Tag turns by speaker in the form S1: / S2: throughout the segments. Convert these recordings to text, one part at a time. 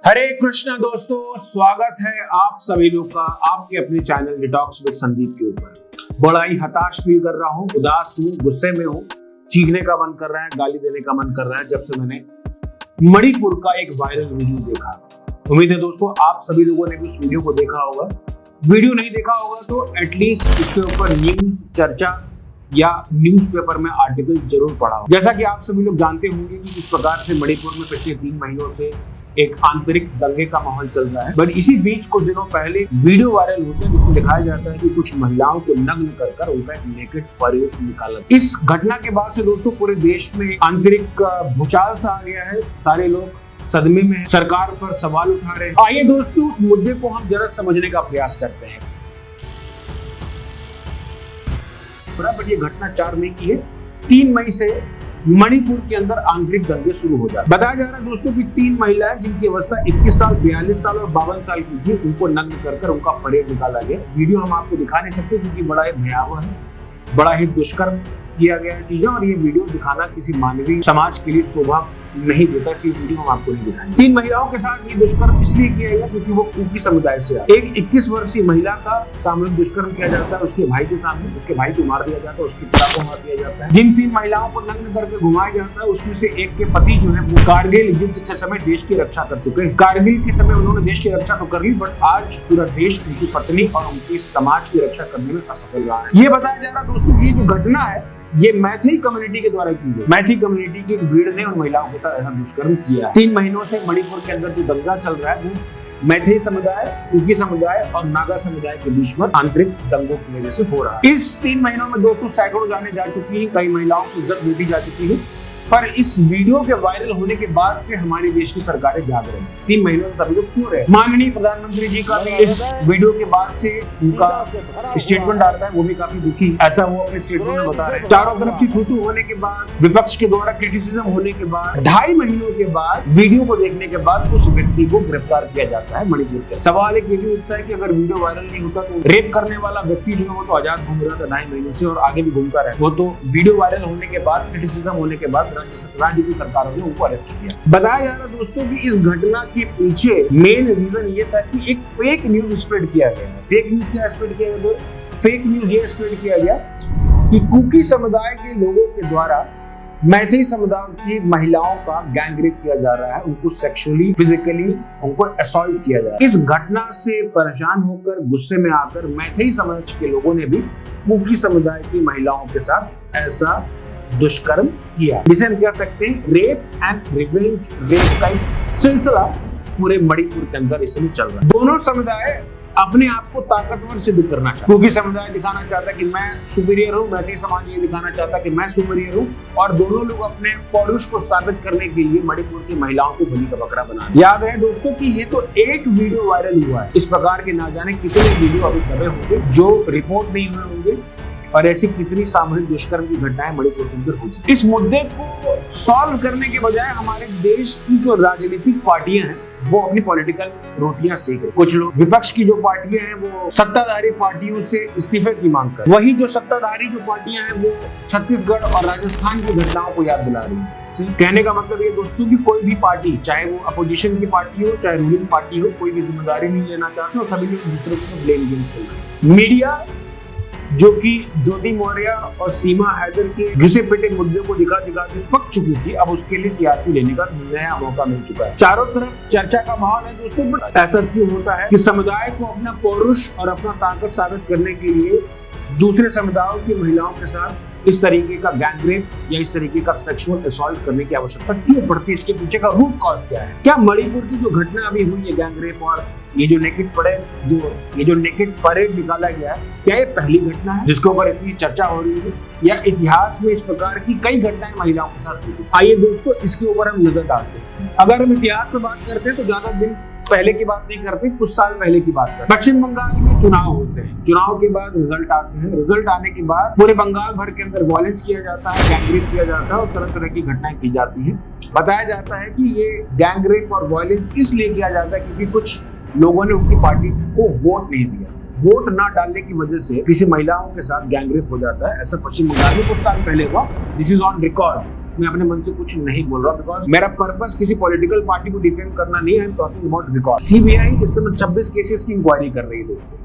S1: हरे कृष्णा दोस्तों, स्वागत है आप सभी लोग का आपके अपने चैनल डिटॉक्स विद संदीप के ऊपर। बड़ा ही हताश फील कर रहा हूँ, उदास हूँ, गुस्से में हूँ, चीखने का मन कर रहा है, गाली देने का मन कर रहा है जब से मैंने मणिपुर का एक वायरल वीडियो देखा। उम्मीद है दोस्तों आप सभी लोगों ने भी उस वीडियो को देखा होगा। वीडियो नहीं देखा होगा तो एटलीस्ट इसके ऊपर न्यूज चर्चा या न्यूज़पेपर में आर्टिकल जरूर पढ़ा हो। जैसा कि आप सभी लोग जानते होंगे कि किस प्रकार से मणिपुर में पिछले 3 महीनों से एक आंतरिक दंगे का माहौल चल रहा है। बट इसी बीच कुछ दिनों पहले वीडियो वायरल होते हैं जिसमें दिखाया जाता है कि कुछ महिलाओं को नग्न कर उनका एक नेकेड परेड निकाला। इस घटना के बाद से दोस्तों पूरे देश में आंतरिक भूचाल सा आ गया है। सारे लोग सदमे में हैं, सरकार पर सवाल उठा रहे हैं। आइए दोस्तों उस मुद्दे को हम जरा समझने का प्रयास करते हैं। बट ये घटना 4 मई की है। 3 मई से मणिपुर के अंदर आंतरिक दंगे शुरू हो जाते। बताया जा रहा है दोस्तों कि 3 महिलाएं जिनकी अवस्था 21 साल, 42 साल और 52 साल की थी, उनको नग्न कर उनका परेड निकाला गया। वीडियो हम आपको दिखा नहीं सकते क्योंकि बड़ा ही भयावह है, बड़ा ही दुष्कर्म किया गया है चीजें, और ये वीडियो दिखाना किसी मानवीय समाज के लिए शोभा नहीं देता, इसलिए वीडियो हम आपको नहीं दिखाएंगे। 3 महिलाओं के साथ ये दुष्कर्म इसलिए किया गया क्योंकि वो कुकी समुदाय से आए। एक 21 वर्षीय महिला का सामूहिक दुष्कर्म किया जाता है उसके भाई के सामने। उसके भाई को मार दिया जाता है, उसके पिता को मार दिया जाता है। जिन 3 महिलाओं को नग्न करके घुमाया जाता है उसमें से एक के पति जो है वो कारगिल युद्ध के समय देश की रक्षा कर चुके हैं। कारगिल के समय उन्होंने देश की रक्षा तो कर ली, बट आज पूरा देश उनकी पत्नी और उनकी समाज की रक्षा करने में असफल रहा है। ये बताया जा रहा है दोस्तों की ये जो घटना है ये मैथी कम्युनिटी के द्वारा की गई। मैथी कम्युनिटी की भीड़ ने उन महिलाओं के साथ ऐसा दुष्कर्म किया। 3 महीनों से मणिपुर के अंदर जो दंगा चल रहा है वो मैथी समुदाय, कुकी समुदाय और नागा समुदाय के बीच में आंतरिक दंगों की वजह से हो रहा है। इस 3 महीनों में दोस्तों सैकड़ों जाने जा चुकी है, कई महिलाओं की इज्जत लूटी जा चुकी है। पर इस वीडियो के वायरल होने के बाद से हमारे देश की सरकारें जाग रही हैं। 3 महीनों से सभी लोग सो रहे हैं। माननीय प्रधानमंत्री जी का भी इस वीडियो के बाद से उनका स्टेटमेंट आता है, वो भी काफी दुखी, ऐसा वो अपने स्टेटमेंट में बता रहे हैं। चारों तरफ से थू होने के बाद, विपक्ष के द्वारा क्रिटिसिज्म होने के बाद, 2.5 महीनों के बाद वीडियो को देखने के बाद उस व्यक्ति को गिरफ्तार किया जाता है मणिपुर के। सवाल एक ये भी उठता है कि अगर वीडियो वायरल नहीं होता तो रेप करने वाला व्यक्ति जो है वो तो आजाद घूम रहा था 2.5 महीने से और आगे भी घूमता रहा। वो तो वीडियो वायरल होने के बाद, क्रिटिसिज्म होने के बाद राज्य की सरकारों ने उनको अरेस्ट किया। बताया जा रहा है दोस्तों कि इस घटना के पीछे मेन रीजन ये था कि एक फेक न्यूज स्प्रेड किया गया। फेक न्यूज क्या स्प्रेड किया गया? फेक न्यूज ये स्प्रेड किया गया कि कुकी समुदाय के लोगों के द्वारा मैथी समुदाय की महिलाओं का गैंग रेप किया जा रहा है, उनको सेक्सुअली, फिजिकली उनको असॉल्ट किया जा रहा है। इस घटना से परेशान होकर, गुस्से में आकर मैथी समाज के लोगों ने भी कुकी समुदाय की महिलाओं के साथ ऐसा दुष्कर्म किया, जिसे हम कह सकते हैं रेप एंड रिवेंज रेप का एक सिलसिला पूरे मणिपुर के अंदर इस समय चल रहा है। दोनों समुदाय अपने आप को ताकतवर सिद्ध करना चाहता है। क्योंकि समुदाय दिखाना चाहता है कि मैं सुपीरियर हूँ, मैथी समाज ये दिखाना चाहता है कि मैं सुपीरियर हूँ, और दोनों लोग अपने पौरुष को साबित करने के लिए मणिपुर की महिलाओं को बलि का बकरा बना। याद है दोस्तों कि ये तो एक वीडियो वायरल हुआ है, इस प्रकार के ना जाने कितने वीडियो अभी दबे होंगे जो रिपोर्ट नहीं हुए होंगे, और ऐसी कितनी सामूहिक दुष्कर्म की घटनाएं मणिपुर के अंदर हो चुकी। इस मुद्दे को सॉल्व करने के बजाय हमारे देश की जो राजनीतिक पार्टियां हैं वो अपनी पॉलिटिकल रोटियां सेक रहे। कुछ लोग विपक्ष की जो पार्टियां हैं वो सत्ताधारी पार्टियों से इस्तीफे की मांग कर, वही जो सत्ताधारी जो पार्टियां हैं वो छत्तीसगढ़ और राजस्थान की घटनाओं को याद दिला रही है। कहने का मतलब ये दोस्तों कि कोई भी पार्टी, चाहे वो अपोजिशन की पार्टी हो चाहे रूलिंग पार्टी हो, कोई भी जिम्मेदारी नहीं लेना चाहते और सभी लोग दूसरे को ब्लेम गेम खेल रहे हैं। मीडिया जो कि ज्योति मौर्य और सीमा हैदर के घिसे पिटे मुद्दे को दिखा के पक चुकी थी, अब उसके लिए टीआरपी लेने का नया मौका मिल चुका है। चारों तरफ चर्चा का माहौल है दोस्तों। बट ऐसा क्यों होता है कि समुदाय को अपना पौरुष और अपना ताकत साबित करने के लिए दूसरे समुदायों की महिलाओं के साथ इस तरीके का गैंग रेप या इस तरीके का सेक्सुअल असॉल्ट करने की आवश्यकता क्यों पड़ती है? इसके पीछे का रूट कॉज क्या है? क्या मणिपुर की जो घटना अभी हुई है गैंग रेप और ये जो नेकेड परेड निकाला गया है, क्या ये पहली घटना है जिसके ऊपर इतनी चर्चा हो रही है, या इतिहास में इस प्रकार की कई घटनाएं महिलाओं के साथ हो चुकी? आइए दोस्तों इसके ऊपर हम नजर डालते हैं। अगर हम इतिहास से बात करते हैं तो ज्यादा दिन पहले की बात नहीं करते, कुछ साल पहले की बात करते। पश्चिम बंगाल में चुनाव होते हैं, चुनाव के बाद रिजल्ट आते हैं, रिजल्ट आने के बाद पूरे बंगाल भर के अंदर वायलेंस किया जाता है, गैंग रेप किया जाता है और तरह तरह की घटनाएं की जाती हैं। बताया जाता है कि ये गैंग रेप और वायलेंस इसलिए किया जाता है क्योंकि कुछ लोगों ने उनकी पार्टी को वोट नहीं दिया। वोट ना डालने की वजह से किसी महिलाओं के साथ गैंग रेप हो जाता है। ऐसा पश्चिम बंगाल में कुछ साल पहले हुआ, दिस इज ऑन रिकॉर्ड। मैं अपने मन से कुछ नहीं बोल रहा, बिकॉज मेरा पर्पस किसी पॉलिटिकल पार्टी को डिफेंड करना नहीं है। I am talking about record. CBI इस समय 26 केसेस की इंक्वायरी कर रही है दोस्तों,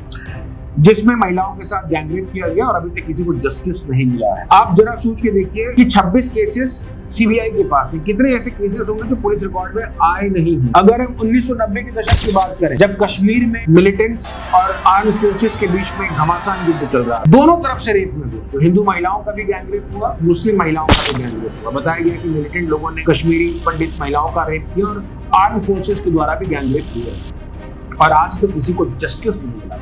S1: जिसमें महिलाओं के साथ गैंगरेप किया गया और अभी तक किसी को जस्टिस नहीं मिला है। आप जरा सोच के देखिए कि 26 केसेस सीबीआई के पास है, कितने ऐसे केसेस होंगे जो पुलिस रिकॉर्ड में आए नहीं हैं। अगर हम 1990 के दशक की बात करें, जब कश्मीर में मिलिटेंट्स और आर्म्ड फोर्सेस के बीच में घमासान युद्ध चल रहा है, दोनों तरफ से रेप हुए दोस्तों। हिंदू महिलाओं का भी गैंगरेप हुआ, मुस्लिम महिलाओं का भी गैंगरेप हुआ। बताया गया कि मिलिटेंट लोगों ने कश्मीरी पंडित महिलाओं का रेप किया और आर्म्ड फोर्सेस के द्वारा भी गैंगरेप हुआ, और आज तक किसी को जस्टिस नहीं मिला।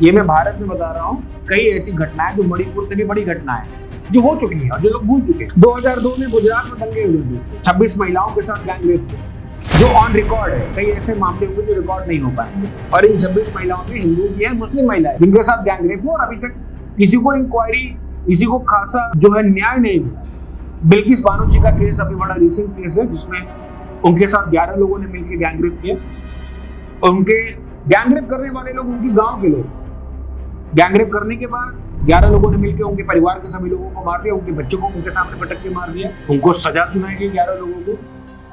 S1: ये मैं भारत में बता रहा हूँ, कई ऐसी घटनाएं जो मणिपुर से भी बड़ी घटनाएं जो हो चुकी हैं और जो लोग भूल चुके हैं। 2002 में गुजरात में दंगे हुए, 26 महिलाओं के साथ गैंगरेप हुए, जो ऑन रिकॉर्ड है। कई ऐसे मामले हुए जो रिकॉर्ड नहीं हो पाएंगे, और इन 26 महिलाओं में हिंदू भी है, मुस्लिम महिलाएं, जिनके साथ गैंगरेप हुआ और अभी तक किसी को इंक्वायरी, किसी को खासा जो है न्याय नहीं मिला। बिल्किस बानो जी का केस अभी बड़ा रिसेंट केस है, जिसमें उनके साथ 11 लोगों ने मिलकर गैंगरेप किया, और उनके गैंगरेप करने वाले लोग उनके गांव के लोग। गैंगरेप करने के बाद 11 लोगों ने मिलकर उनके परिवार के सभी लोगों को मार दिया, उनके बच्चों को उनके सामने पटक के मार दिया। उनको सजा सुनाई गई, 11 लोगों को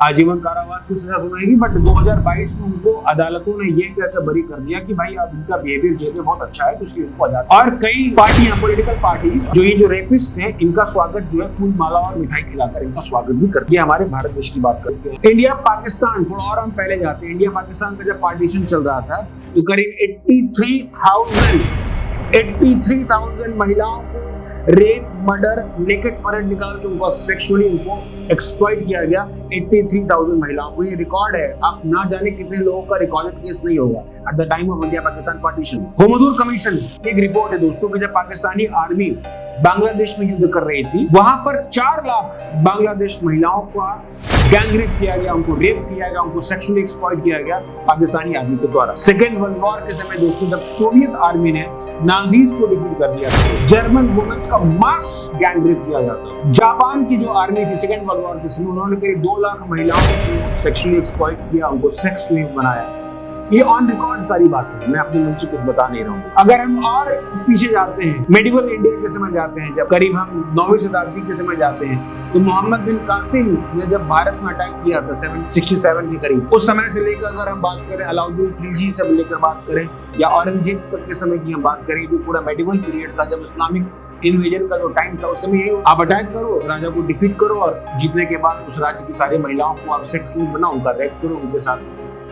S1: आजीवन कारावास की सजा सुनाई गई। बट 2022 में उनको अदालतों ने ये कहकर बरी कर दिया कि भाई अब इनका बिहेवियर जेल में बहुत अच्छा है, तो इसलिए उनको आजाद। और कई पार्टियां, पॉलिटिकल पार्टी जो रेपिस्ट थे, इनका स्वागत जो है फूल माला और मिठाई खिलाकर इनका स्वागत भी करती है। हमारे भारत देश की बात करते हैं। इंडिया पाकिस्तान, थोड़ा और हम पहले जाते हैं। इंडिया पाकिस्तान का जब पार्टीशन चल रहा था, तो करीब 83,000 महिलाओं को रेप, मर्डर, नेकेड परेड निकाल के उनको सेक्सुअली उनको एक्सप्लॉइट किया गया। 83,000 महिलाओं को, ये रिकॉर्ड है। आप ना जाने कितने लोगों का रिकॉर्डेड केस नहीं होगा at the time of India Pakistan partition. होमदूर कमीशन की एक रिपोर्ट है दोस्तों कि जब पाकिस्तानी आर्मी बांग्लादेश में युद्ध कर रही थी, वहां पर 4 लाख बांग्लादेश महिलाओं का गैंगरेप किया गया, उनको रेप किया गया, उनको सेक्सुअली एक्सप्लॉइट किया गया पाकिस्तानी आर्मी के द्वारा। सेकेंड वर्ल्ड वॉर के समय दोस्तों, जब सोवियत आर्मी ने नाजीज को डिफीट कर दिया, जर्मन वुमेन्स का मास गैंगरेप किया जाता। जापान की जो आर्मी थी सेकेंड वर्ल्ड वॉर के समय, उन्होंने करीब 2 लाख महिलाओं को सेक्सुअली एक्सप्लॉइट किया, उनको सेक्स स्लेव बनाया। ये ऑन रिकॉर्ड सारी बातें हैं, मैं अपने मन से कुछ बता नहीं रहा हूँ। अगर हम और पीछे जाते हैं, मेडिवल इंडिया के समय जाते हैं, जब करीब हम 9वीं शताब्दी के समय जाते हैं, तो मोहम्मद बिन कासिम ने जब भारत में अटैक किया था 767 के करीब, उस समय से लेकर अगर हम बात करें अलाउद्दीन खिलजी से लेकर बात करें, या औरंगजेब तक के समय की हम बात करें, जो पूरा मेडिवल पीरियड था, जब इस्लामिक इन्वेजन का जो टाइम था, उस समय आप अटैक करो, राजा को डिफीट करो, और जीतने के बाद उस राज्य की सारी महिलाओं को आप सेक्स स्लेव बनाओ, उनका रेप करो, उनके साथ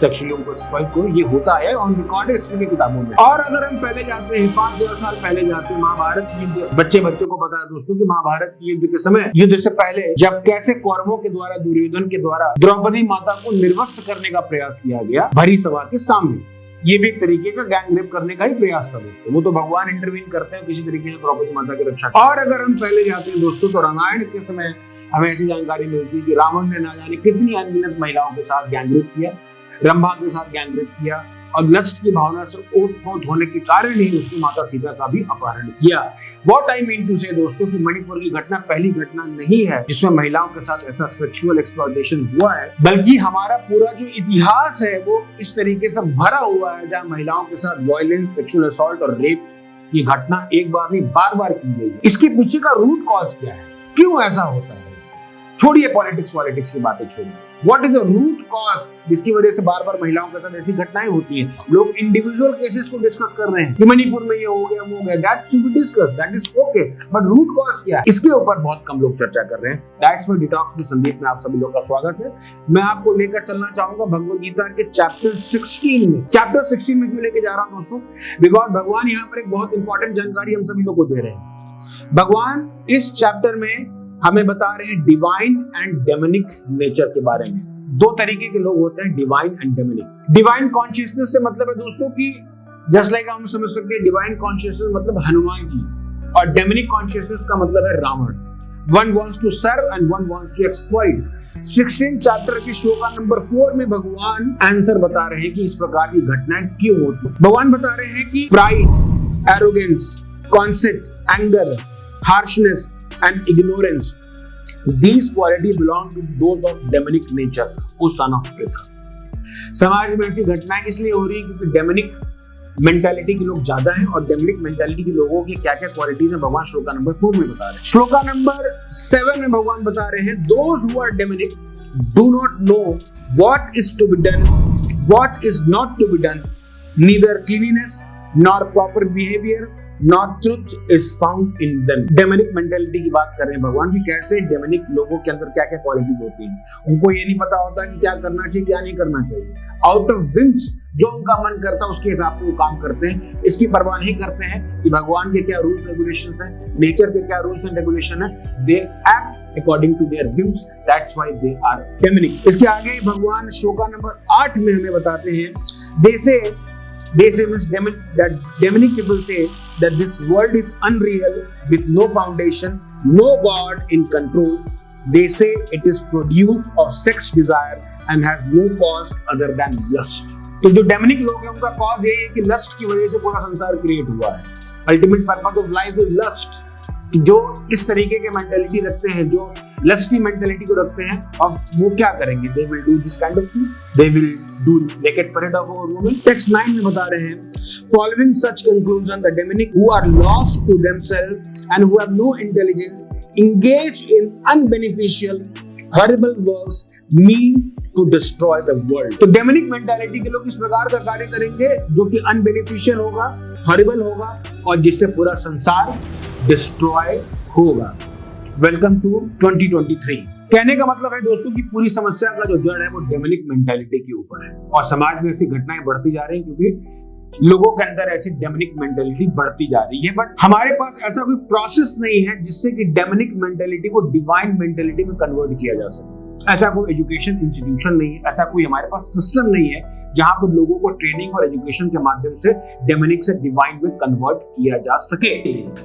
S1: सेक्सुअली उनको एक्सप्लॉइट करो। ये होता है ऑन रिकॉर्ड है हिस्ट्री की किताबों में। और अगर हम पहले जाते हैं, 5000 साल पहले जाते हैं, महाभारत युद्ध, बच्चों को पता है दोस्तों कि महाभारत की युद्ध के समय, युद्ध से पहले जब कैसे कौरवों के द्वारा, दुर्योधन के द्वारा द्रौपदी माता को निर्वस्त्र करने का प्रयास किया गया भरी सभा के सामने, ये भी एक तरीके का गैंगरेप करने का ही प्रयास था दोस्तों। वो तो भगवान इंटरवीन करते हैं किसी तरीके से द्रौपदी माता की रक्षा। और अगर हम पहले जाते हैं दोस्तों, तो रामायण के समय हमें ऐसी जानकारी मिलती है कि रावण ने ना जाने कितनी अनगिनत महिलाओं के साथ गैंगरेप किया, रंभा के साथ गैंगरेप किया, और लस्ट की भावना से ओत-पोत होने के कारण ही उसने माता सीता का भी अपहरण किया। व्हाट आई मीन टू से दोस्तों कि मणिपुर की घटना पहली घटना नहीं है जिसमें महिलाओं के साथ ऐसा सेक्सुअल एक्सप्लॉयटेशन हुआ है, बल्कि हमारा पूरा जो इतिहास है वो इस तरीके से भरा हुआ है, जहाँ महिलाओं के साथ वायलेंस, सेक्सुअल असॉल्ट और रेप की घटना एक बार नहीं बार-बार की गई। इसके पीछे का रूट कॉज क्या है, क्यों ऐसा होता है? छोड़िए पॉलिटिक्स की बातें छोड़िए। What is the root cause जिसकी वजह से बार बार महिलाओं के साथ ऐसी घटनाएं होती हैं? लोग इंडिविजुअल केसेस को डिस्कस कर रहे हैं कि मणिपुर में ये हो गया, वो हो गया, that should be discussed, that is okay, but root cause क्या है, इसके ऊपर बहुत कम लोग चर्चा कर रहे हैं। That's why detox with Sandeep में आप सभी लोगों का स्वागत है। मैं आपको लेकर चलना चाहूंगा भगवद गीता के चैप्टर 16 में। चैप्टर 16 में क्यों लेके जा रहा हूं दोस्तों? बिकॉज भगवान यहाँ पर एक बहुत इंपॉर्टेंट जानकारी हम सभी लोग को दे रहे हैं। भगवान इस चैप्टर में हमें बता रहे हैं डिवाइन एंड डेमोनिक नेचर के बारे में। 2 तरीके के लोग होते हैं, divine and demonic. Divine consciousness से मतलब है दोस्तों कि जस्ट लाइक हम समझ सकते हैं डिवाइन कॉन्शियसनेस मतलब हनुमान जी, और डेमोनिक कॉन्शियसनेस का मतलब है Ravan. One wants to serve and one wants to exploit। 16 chapter की श्लोका नंबर 4 में भगवान आंसर बता रहे हैं कि इस प्रकार की घटनाएं क्यों होती। भगवान बता रहे हैं कि pride, arrogance, concept, anger, harshness and ignorance, these quality belong to those of demonic nature, O son of Pritha। समाज में ऐसी घटनाएं इसलिए हो रही है क्योंकि डेमोनिक मेंटालिटी के लोग ज्यादा हैं और डेमोनिक मेंटालिटी के लोगों की क्या क्या क्वालिटीज हैं भगवान श्लोका नंबर 4 में बता रहे हैं। श्लोका नंबर 7 में भगवान बता रहे हैं, those who are demonic do not know what is to be done, what is not to be done, neither cleanliness nor proper behaviour not truth is found in them. Demonic mentality की बात कर रहे हैं भगवान की, कैसे demonic लोगों के अंदर क्या क्या क्वालिटीज होती हैं। उनको ये नहीं पता होता कि क्या करना चाहिए क्या नहीं करना चाहिए। आउट ऑफ विम्स जो उनका मन करता है उसके हिसाब से वो काम करते हैं, इसकी परवाह नहीं करते हैं कि भगवान के क्या रूल्स रेगुलेशंस हैं, नेचर के क्या रूल्स एंड रेगुलेशन है। They act according to their whims, that's why they are demonic. इसके आगे भगवान श्लोका नंबर 8 में हमें बताते हैं, They say means that demonic people say that this world is unreal with no foundation, no God in control. They say it is produced of sex desire and has no cause other than lust. तो जो demonic लोग हैं उनका cause यही है कि lust की वजह से पूरा संसार क्रिएट हुआ है। Ultimate purpose of life is lust. जो इस तरीके के मेंटालिटी रखते हैं, जो लस्टी मेंटालिटी को रखते हैं, अब वो क्या करेंगे? They will do this kind of thing, they will do naked parade of a woman. Text 9 में बता रहे हैं, following such conclusion the demonic who are lost to themselves and who have no intelligence engage in unbeneficial horrible works meant to destroy the world. तो demonic mentality के लोग इस प्रकार का कार्य करेंगे जो कि अनबेनिफिशियल होगा, हॉरिबल होगा और जिससे पूरा संसार डिस्ट्रॉय होगा। Welcome to 2023। कहने का मतलब है दोस्तों की पूरी समस्या का जो जड़ है वो डेमोनिक मेंटालिटी के ऊपर है और समाज में ऐसी घटनाएं बढ़ती जा रही हैं क्योंकि लोगों के अंदर ऐसी डेमोनिक मेंटालिटी बढ़ती जा रही है। बट हमारे पास ऐसा कोई प्रोसेस नहीं है जिससे कि डेमोनिक मेंटालिटी को डिवाइन मेंटालिटी में कन्वर्ट किया जा सके। ऐसा कोई एजुकेशन इंस्टीट्यूशन नहीं है, ऐसा कोई हमारे पास सिस्टम नहीं है जहां पर लोगों को ट्रेनिंग और एजुकेशन के माध्यम से डेमोनिक से डिवाइन में कन्वर्ट किया जा सके।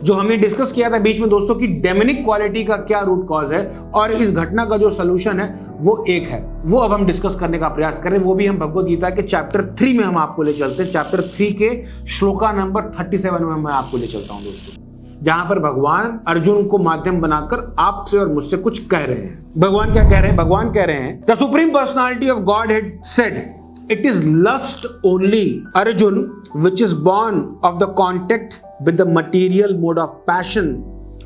S1: जो हमने डिस्कस किया था बीच में दोस्तों की डेमोनिक क्वालिटी का क्या रूट कॉज है और इस घटना का जो सोल्यूशन है वो एक है, वो अब हम डिस्कस करने का प्रयास करें। वो भी हम भगवद गीता के चैप्टर 3 में हम आपको ले चलते हैं। चैप्टर 3 के श्लोका नंबर 37 में मैं आपको ले चलता हूं दोस्तों, जहां पर भगवान अर्जुन को माध्यम बनाकर आपसे और मुझसे कुछ कह रहे हैं। भगवान क्या कह रहे हैं? भगवान कह रहे हैं, the supreme personality of God had said it is lust only Arjun which is born of the contact with the material mode of passion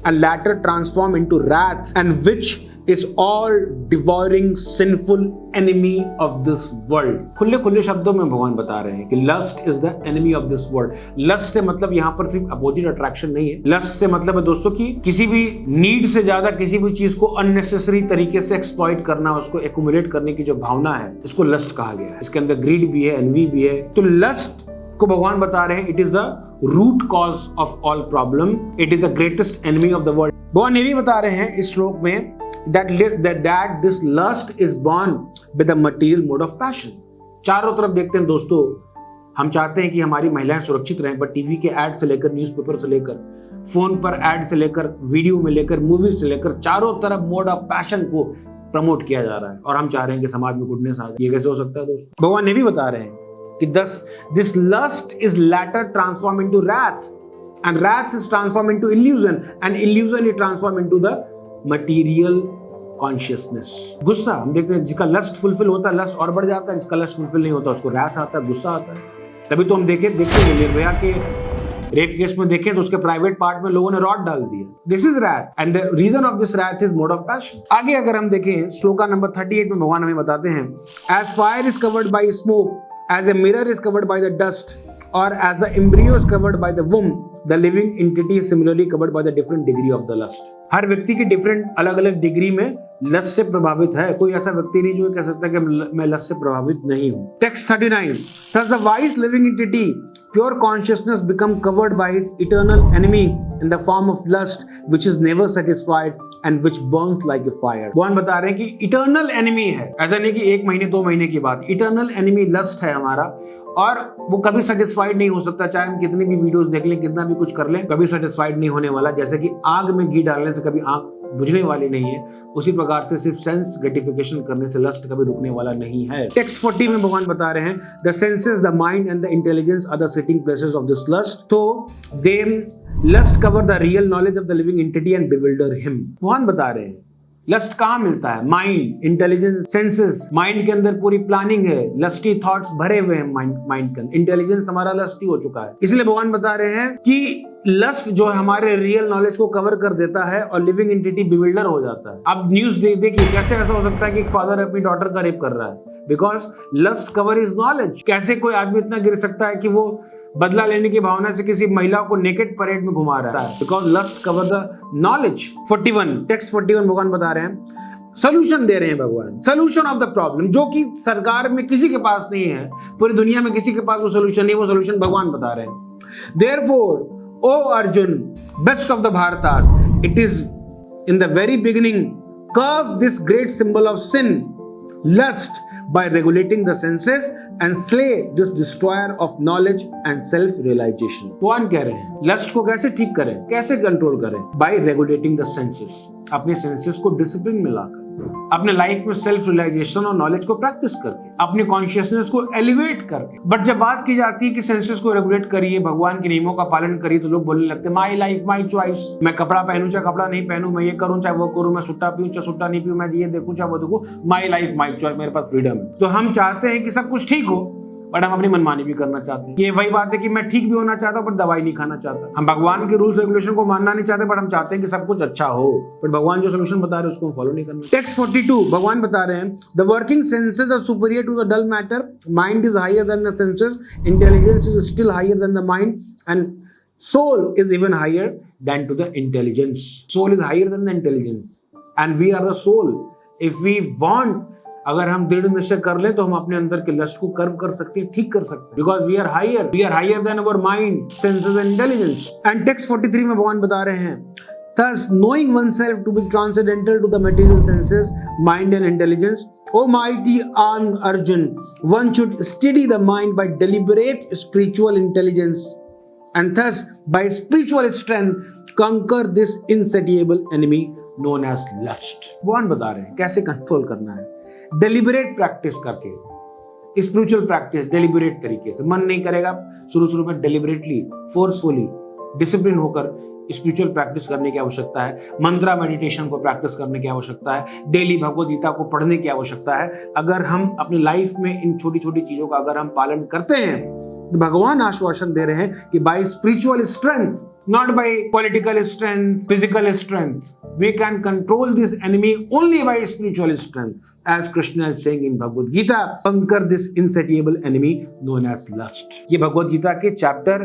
S1: and latter transform into wrath and which is all devouring sinful enemy of this world। खुले खुले शब्दों में भगवान बता रहे हैं कि lust is the enemy of this world. Lust से मतलब यहाँ पर सिर्फ अपोजिट अट्रैक्शन नहीं है। लस्ट से मतलब है दोस्तों की किसी भी नीड से ज्यादा किसी भी चीज को अननेसेसरी तरीके से एक्सप्लॉइट करना, उसको एक्यूमुलेट करने की जो भावना है इसको लस्ट कहा गया है। इसके अंदर ग्रीड भी है, एनवी भी है। तो लस्ट को भगवान बता रहे हैं it is the root cause of all problem, it is the greatest enemy of the world. भगवान ये भी बता रहे हैं इस श्लोक में that this lust is born with the material mode of passion। चारों तरफ देखते हैं दोस्तों, हम चाहते हैं कि हमारी महिलाएं सुरक्षित रहें, पर टीवी के एड से लेकर, न्यूज़पेपर से लेकर, फोन पर एड से लेकर, वीडियो में लेकर, मूवीज से लेकर चारों तरफ मोड ऑफ पैशन को प्रमोट किया जा रहा है और हम चाह रहे हैं कि समाज में गुडनेस आ जाए। ये कैसे हो सकता है दोस्तों? भगवान ये भी बता रहे हैं कि this lust is later transformed into wrath and wrath is transformed into illusion and illusion is transformed into the material consciousness। गुस्सा हम देखते हैं, जिसका लस्ट फुलफिल होता है लस्ट और बढ़ जाता है, जिसका लस्ट फुलफिल नहीं होता उसको wrath आता है, गुस्सा आता है। तभी तो हम देखते हैं निर्भया के रेप केस में देखें तो उसके प्राइवेट पार्ट में लोगों ने रॉड डाल दिया। This is wrath and the reason of this wrath is mode of passion। आगे अगर हम देखें श्लोका नंबर 38 में भगवान हमें बताते हैं, as fire is covered by smoke, as a mirror is covered by the dust, or as the embryo is covered by the womb, the living entity is similarly covered by the different degree of the lust। हर व्यक्ति की different अलग अलग degree में lust से प्रभावित है। कोई ऐसा व्यक्ति नहीं जो कह सकता कि मैं लस्ट से प्रभावित नहीं हूं। Text 39, thus the wise living entity pure consciousness become covered by his eternal enemy in the form of lust which is never satisfied and which burns like a fire। भगवान बता रहे हैं कि इटर्नल एनिमी है, ऐसा नहीं कि 1 महीने 2 महीने की बात। इटर्नल एनिमी लस्ट है हमारा और वो कभी सेटिस्फाइड नहीं हो सकता, चाहे हम कितनी भी वीडियोस देख लें, कितना भी कुछ कर लें, कभी सेटिस्फाइड नहीं होने वाला। जैसे कि आग में घी डालने से कभी आग बुझने वाली नहीं है, उसी प्रकार से सिर्फ सेंस ग्रेटिफिकेशन करने से लस्ट कभी रुकने वाला नहीं है। टेक्स्ट 40 में भगवान बता रहे हैं, the senses, the mind and the intelligence are the sitting places of this lust, तो the lust cover the real knowledge of the living entity and bewilder him. भगवान बता रहे हैं लस्ट कहाँ मिलता है? Mind, intelligence, senses. माइंड के अंदर पूरी प्लानिंग है, लस्टी थॉट्स भरे हुए हैं माइंड के अंदर। इंटेलिजेंस हमारा लस्टी हो चुका है। इसलिए भगवान बता रहे हैं कि लस्ट जो है हमारे रियल नॉलेज को कवर कर देता है और लिविंग एंटिटी बिविल्डर हो जाता है। अब न्यूज देखिए कैसे ऐसा हो सकता है कि एक फादर अपनी डॉटर का रेप कर रहा है, because lust cover is knowledge. कैसे कोई आदमी इतना गिर सकता है कि वो बदला लेने की भावना से किसी महिला को नेकेड परेड में घुमा रहा है, because lust cover the knowledge. 41 text 41 भगवान बता रहे हैं, सोल्यूशन दे रहे हैं भगवान, सोल्यूशन ऑफ द प्रॉब्लम, जो कि सरकार में किसी के पास नहीं है, पूरी दुनिया में किसी के पास वो सोल्यूशन नहीं, वो सोल्यूशन भगवान बता रहे हैं। Therefore O Arjun, best of the Bharatas, it is in the very beginning, curve this great symbol of sin, lust, by regulating the senses and slay this destroyer of knowledge and self-realization. कौन कह रहे हैं lust को कैसे ठीक करें, कैसे control करें? By regulating the senses, अपने सेंसेस को डिसिप्लिन में लाकर, अपने लाइफ में सेल्फ रियलाइजेशन और नॉलेज को प्रैक्टिस करके, अपनी कॉन्शियसनेस को एलिवेट करके। बट जब बात की जाती है कि सेंसेस को रेगुलेट करिए, भगवान के नियमों का पालन करिए, तो लोग बोलने लगते हैं माई लाइफ माई चॉइस, मैं कपड़ा पहनूं चाहे कपड़ा नहीं पहनूं, मैं ये करूं चाहे वो करूं, मैं सुट्टा पीऊं चाहे सुट्टा नहीं पीऊं, मैं ये देखूं चाहे वो देखूं, माई लाइफ माई चॉइस, मेरे पास फ्रीडम है। तो हम चाहते हैं कि सब कुछ ठीक हो, बट हम अपनी मनमानी भी करना चाहते हैं। ये वही बात है कि मैं ठीक भी होना चाहता हूं पर दवाई नहीं खाना चाहता। हम भगवान के रूल्स रेगुलेशन को मानना नहीं चाहते, बट हम चाहते हैं कि सब कुछ अच्छा हो, बट भगवान जो सोल्यूशन बता रहे हैं उसको हम फॉलो नहीं करना। टेक्स्ट 42 भगवान बता रहे हैं, the working senses are superior to the dull matter, mind is higher than the senses, intelligence is still higher than the mind, and soul is even higher than to the intelligence. Soul is higher than the intelligence and we are the soul. If we want, अगर हम दृढ़ निश्चय कर ले तो हम अपने अंदर के लस्ट को कर्व कर सकते हैं, ठीक कर सकते हैं, because we are higher than our mind, senses and intelligence. And text 43 में भगवान बता रहे हैं, thus knowing oneself to be transcendental to the material senses, mind and intelligence, O mighty Arjun, one should steady the mind by deliberate spiritual intelligence, and thus by spiritual strength conquer this insatiable enemy known as lust. भगवान बता रहे हैं कैसे control करना है, deliberate practice करके, spiritual practice deliberate तरीके से। मन नहीं करेगा शुरू में, डेलिबरेटली, फोर्सफुली, डिसिप्लिन होकर स्पिरिचुअल प्रैक्टिस करने की आवश्यकता है। मंत्रा मेडिटेशन को प्रैक्टिस करने की आवश्यकता है। डेली भगवद गीता को पढ़ने की आवश्यकता है। अगर हम अपनी लाइफ में इन छोटी छोटी चीजों का अगर हम पालन करते हैं तो भगवान आश्वासन दे रहे हैं कि by spiritual strength, not by political strength, physical strength, we can control this enemy only by spiritual strength, as Krishna is saying in Bhagavad Gita, conquer this insatiable enemy known as lust. ये भगवद गीता के chapter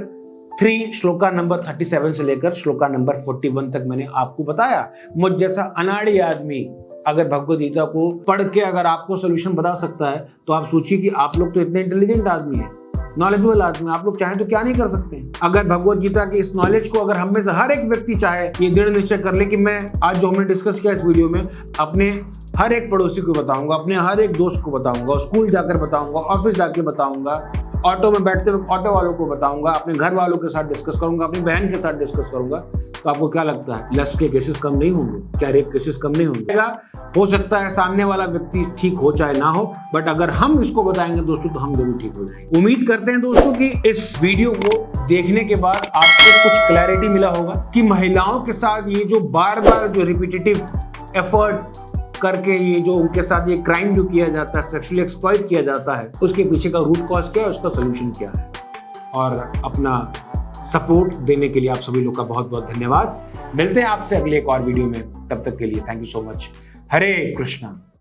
S1: 3 shloka number 37 से लेकर shloka number 41 तक मैंने आपको बताया। मुझ जैसा अनाड़ी आदमी अगर भगवद गीता को पढ़ के अगर आपको सोल्यूशन बता सकता है, तो आप सोचिए कि आप लोग तो इतने इंटेलिजेंट आदमी हैं, नॉलेजेबल आदमी, आप लोग चाहें तो क्या नहीं कर सकते हैं। अगर भगवद गीता के इस नॉलेज को अगर हम में से हर एक व्यक्ति चाहे, ये दृढ़ निश्चय कर ले कि मैं आज जो हमने डिस्कस किया इस वीडियो में, अपने हर एक पड़ोसी को बताऊंगा, अपने हर एक दोस्त को बताऊंगा, स्कूल जाकर बताऊंगा, ऑफिस जाके बताऊंगा, ऑटो में बैठते हुए ऑटो वालों को बताऊंगा, अपने घर वालों के साथ डिस्कस करूंगा, अपनी बहन के साथ डिस्कस करूंगा, तो आपको क्या लगता है लस्ट के केसेस कम नहीं होंगे? क्या रेप केसेस कम नहीं होंगे? हो सकता है सामने वाला व्यक्ति ठीक हो चाहे ना हो, बट अगर हम इसको बताएंगे दोस्तों तो हम जरूर ठीक हो जाएंगे। उम्मीद करते हैं दोस्तों कि इस वीडियो को देखने के बाद आपको कुछ क्लैरिटी मिला होगा कि महिलाओं के साथ ये जो बार बार जो रिपीटेटिव एफर्ट करके ये जो उनके साथ ये क्राइम जो किया जाता है, सेक्सुअली एक्सप्लॉइट किया जाता है, उसके पीछे का रूट कॉज क्या है, उसका सोल्यूशन क्या है। और अपना सपोर्ट देने के लिए आप सभी लोग का बहुत बहुत धन्यवाद। मिलते हैं आपसे अगले एक और वीडियो में, तब तक के लिए thank you so much. Hare Krishna.